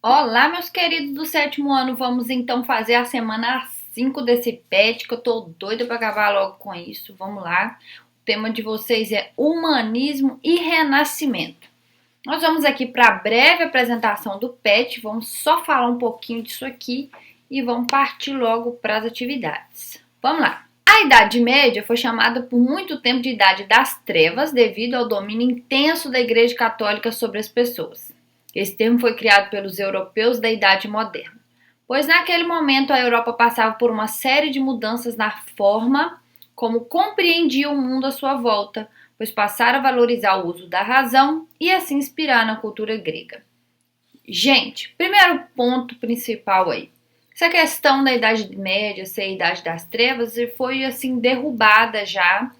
Olá, meus queridos do sétimo ano, vamos então fazer a semana 5 desse PET, que eu tô doida pra acabar logo com isso. Vamos lá. O tema de vocês é humanismo e renascimento. Nós vamos aqui para a breve apresentação do PET, vamos só falar um pouquinho disso aqui e vamos partir logo para as atividades. Vamos lá. A Idade Média foi chamada por muito tempo de Idade das Trevas devido ao domínio intenso da Igreja Católica sobre as pessoas. Esse termo foi criado pelos europeus da Idade Moderna, pois naquele momento a Europa passava por uma série de mudanças na forma como compreendia o mundo à sua volta, pois passaram a valorizar o uso da razão e a se inspirar na cultura grega. Gente, primeiro ponto principal aí. Essa questão da Idade Média ser a Idade das Trevas foi assim derrubada já,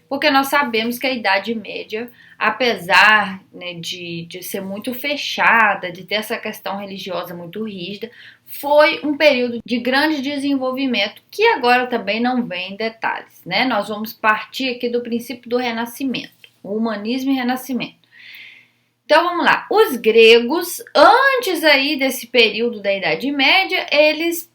porque nós sabemos que a Idade Média, apesar, né, de ser muito fechada, de ter essa questão religiosa muito rígida, foi um período de grande desenvolvimento, que agora também não vem em detalhes, né? Nós vamos partir aqui do princípio do Renascimento, o humanismo e renascimento. Então vamos lá, os gregos, antes aí desse período da Idade Média, eles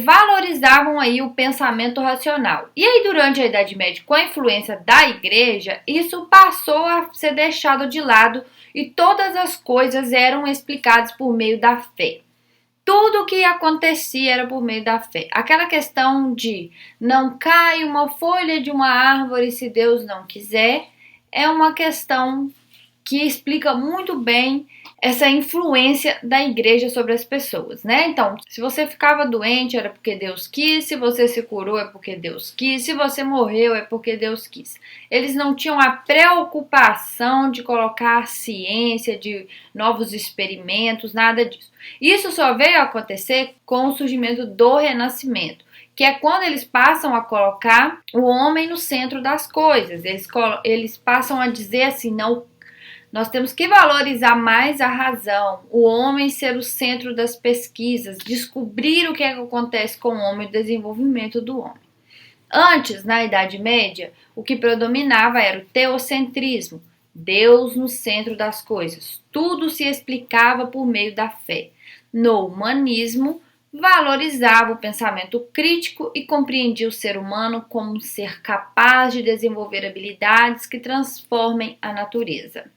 valorizavam aí o pensamento racional. E aí durante a Idade Média, com a influência da igreja, isso passou a ser deixado de lado e todas as coisas eram explicadas por meio da fé. Tudo o que acontecia era por meio da fé. Aquela questão de não cai uma folha de uma árvore se Deus não quiser, é uma questão que explica muito bem essa influência da igreja sobre as pessoas, né? Então, se você ficava doente era porque Deus quis, se você se curou é porque Deus quis, se você morreu é porque Deus quis. Eles não tinham a preocupação de colocar a ciência, de novos experimentos, nada disso. Isso só veio a acontecer com o surgimento do Renascimento, que é quando eles passam a colocar o homem no centro das coisas. Eles passam a dizer assim, não, nós temos que valorizar mais a razão, o homem ser o centro das pesquisas, descobrir o que é que acontece com o homem, o desenvolvimento do homem. Antes, na Idade Média, o que predominava era o teocentrismo, Deus no centro das coisas. Tudo se explicava por meio da fé. No humanismo, valorizava o pensamento crítico e compreendia o ser humano como um ser capaz de desenvolver habilidades que transformem a natureza.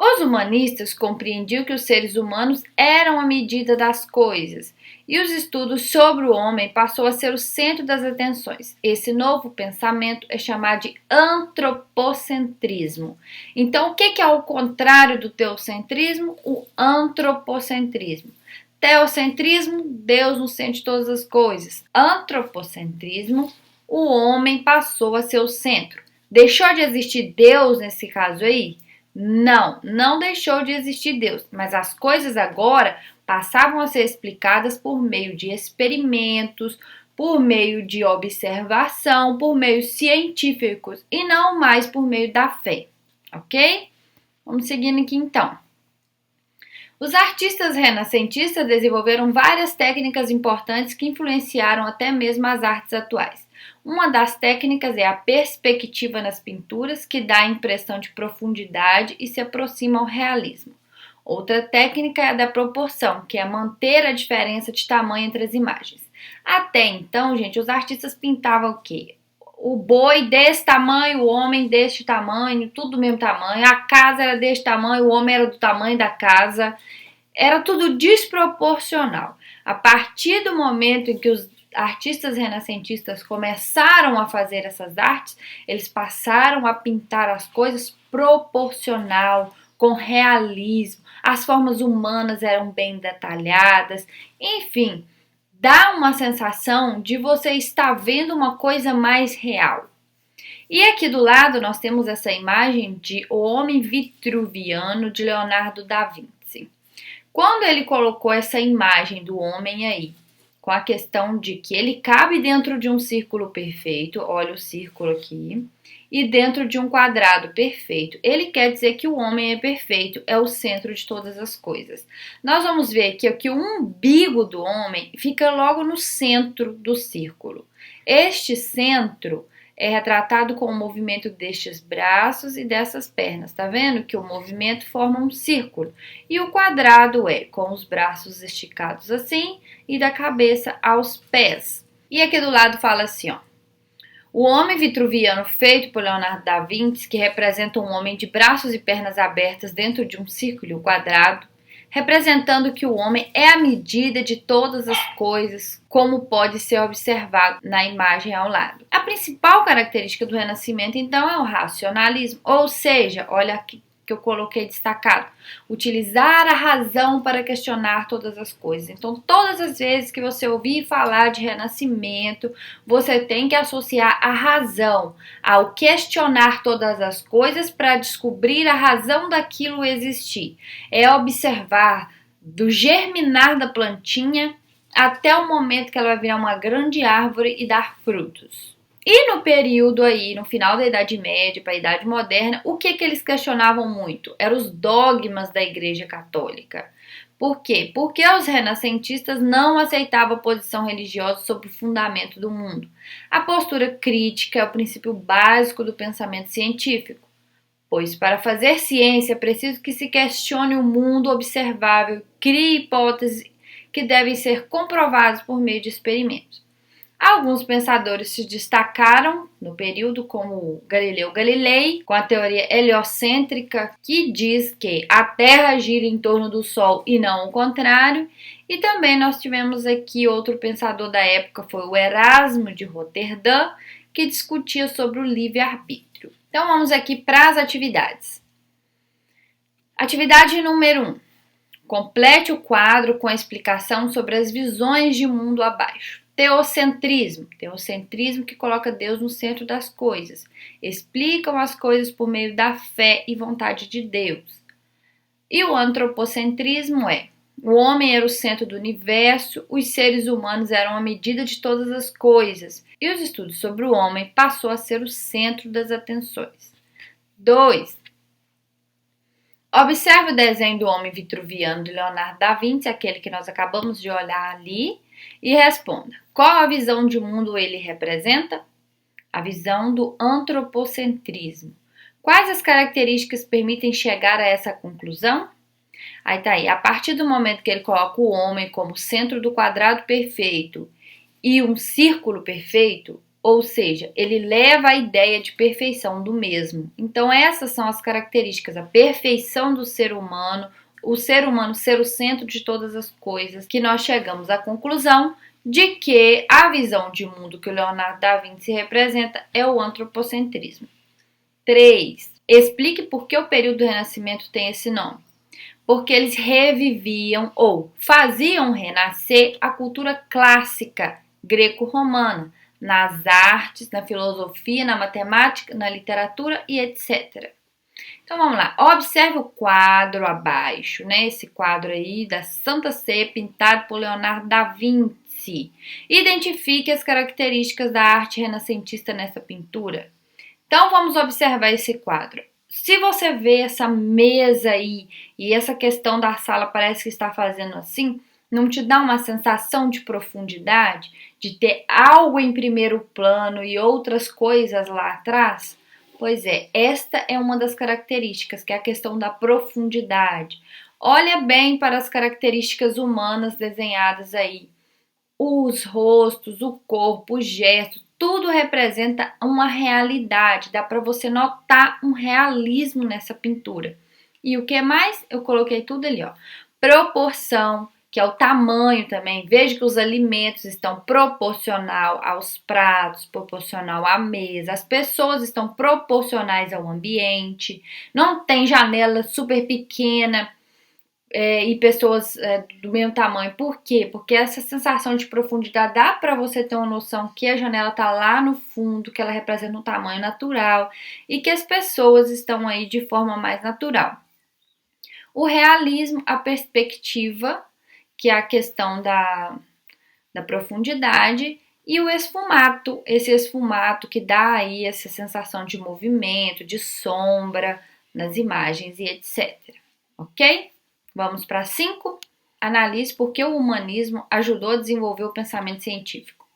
Os humanistas compreendiam que os seres humanos eram a medida das coisas e os estudos sobre o homem passou a ser o centro das atenções. Esse novo pensamento é chamado de antropocentrismo. Então, o que é o contrário do teocentrismo? O antropocentrismo. Teocentrismo, Deus no centro de todas as coisas. Antropocentrismo, o homem passou a ser o centro. Deixou de existir Deus nesse caso aí? Não deixou de existir Deus, mas as coisas agora passavam a ser explicadas por meio de experimentos, por meio de observação, por meios científicos e não mais por meio da fé, ok? Vamos seguindo aqui então. Os artistas renascentistas desenvolveram várias técnicas importantes que influenciaram até mesmo as artes atuais. Uma das técnicas é a perspectiva nas pinturas, que dá a impressão de profundidade e se aproxima ao realismo. Outra técnica é a da proporção, que é manter a diferença de tamanho entre as imagens. Até então, gente, os artistas pintavam o quê? O boi desse tamanho, o homem deste tamanho, tudo do mesmo tamanho, a casa era deste tamanho, o homem era do tamanho da casa, era tudo desproporcional. A partir do momento em que os artistas renascentistas começaram a fazer essas artes, eles passaram a pintar as coisas proporcional, com realismo, as formas humanas eram bem detalhadas, enfim, dá uma sensação de você estar vendo uma coisa mais real. E aqui do lado nós temos essa imagem de O Homem Vitruviano de Leonardo da Vinci. Quando ele colocou essa imagem do homem aí, com a questão de que ele cabe dentro de um círculo perfeito, olha o círculo aqui, e dentro de um quadrado perfeito, ele quer dizer que o homem é perfeito, é o centro de todas as coisas. Nós vamos ver aqui que o umbigo do homem fica logo no centro do círculo. Este centro é retratado com o movimento destes braços e dessas pernas. Tá vendo que o movimento forma um círculo? E o quadrado é com os braços esticados assim e da cabeça aos pés. E aqui do lado fala assim, ó. O homem vitruviano feito por Leonardo da Vinci, que representa um homem de braços e pernas abertas dentro de um círculo quadrado, representando que o homem é a medida de todas as coisas, como pode ser observado na imagem ao lado. A principal característica do Renascimento, então, é o racionalismo, ou seja, olha aqui que eu coloquei destacado, utilizar a razão para questionar todas as coisas. Então, todas as vezes que você ouvir falar de renascimento, você tem que associar a razão ao questionar todas as coisas para descobrir a razão daquilo existir. É observar do germinar da plantinha até o momento que ela vai virar uma grande árvore e dar frutos. E no período aí, no final da Idade Média para a Idade Moderna, o que eles questionavam muito? Eram os dogmas da Igreja Católica. Por quê? Porque os renascentistas não aceitavam a posição religiosa sobre o fundamento do mundo. A postura crítica é o princípio básico do pensamento científico, pois para fazer ciência é preciso que se questione o mundo observável, crie hipóteses que devem ser comprovadas por meio de experimentos. Alguns pensadores se destacaram no período, como Galileu Galilei, com a teoria heliocêntrica, que diz que a Terra gira em torno do Sol e não o contrário. E também nós tivemos aqui outro pensador da época, foi o Erasmo de Roterdã, que discutia sobre o livre-arbítrio. Então vamos aqui para as atividades. Atividade número 1. Complete o quadro com a explicação sobre as visões de mundo abaixo. Teocentrismo. Teocentrismo que coloca Deus no centro das coisas. Explicam as coisas por meio da fé e vontade de Deus. E o antropocentrismo é: o homem era o centro do universo, os seres humanos eram a medida de todas as coisas, e os estudos sobre o homem passou a ser o centro das atenções. 2. Observe o desenho do homem vitruviano de Leonardo da Vinci, aquele que nós acabamos de olhar ali, e responda: qual a visão de mundo ele representa? A visão do antropocentrismo. Quais as características permitem chegar a essa conclusão? Aí tá aí, a partir do momento que ele coloca o homem como centro do quadrado perfeito e um círculo perfeito, ou seja, ele leva a ideia de perfeição do mesmo. Então essas são as características, a perfeição do ser humano, o ser humano ser o centro de todas as coisas, que nós chegamos à conclusão de que a visão de mundo que o Leonardo da Vinci representa é o antropocentrismo. 3. Explique por que o período do Renascimento tem esse nome. Porque eles reviviam ou faziam renascer a cultura clássica greco-romana, nas artes, na filosofia, na matemática, na literatura e etc. Então vamos lá, observe o quadro abaixo, né? Esse quadro aí da Santa Sé, pintado por Leonardo da Vinci. Identifique as características da arte renascentista nessa pintura. Então vamos observar esse quadro. Se você vê essa mesa aí e essa questão da sala parece que está fazendo assim, não te dá uma sensação de profundidade, de ter algo em primeiro plano e outras coisas lá atrás? Pois é, esta é uma das características, que é a questão da profundidade. Olha bem para as características humanas desenhadas aí. Os rostos, o corpo, os gestos, tudo representa uma realidade. Dá para você notar um realismo nessa pintura. E o que mais? Eu coloquei tudo ali, ó. Proporção, que é o tamanho também. Veja que os alimentos estão proporcional aos pratos, proporcional à mesa. As pessoas estão proporcionais ao ambiente. Não tem janela super pequena e pessoas do mesmo tamanho. Por quê? Porque essa sensação de profundidade dá para você ter uma noção que a janela está lá no fundo, que ela representa um tamanho natural e que as pessoas estão aí de forma mais natural. O realismo, a perspectiva, que é a questão da profundidade, e o esfumato, esse esfumato que dá aí essa sensação de movimento, de sombra nas imagens e etc. Ok? Vamos para 5. Analise por que o humanismo ajudou a desenvolver o pensamento científico.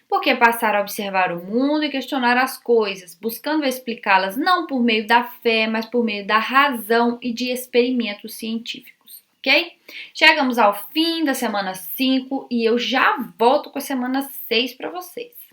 Porque passaram a observar o mundo e questionar as coisas, buscando explicá-las não por meio da fé, mas por meio da razão e de experimentos científicos, ok? Chegamos ao fim da semana 5 e eu já volto com a semana 6 para vocês.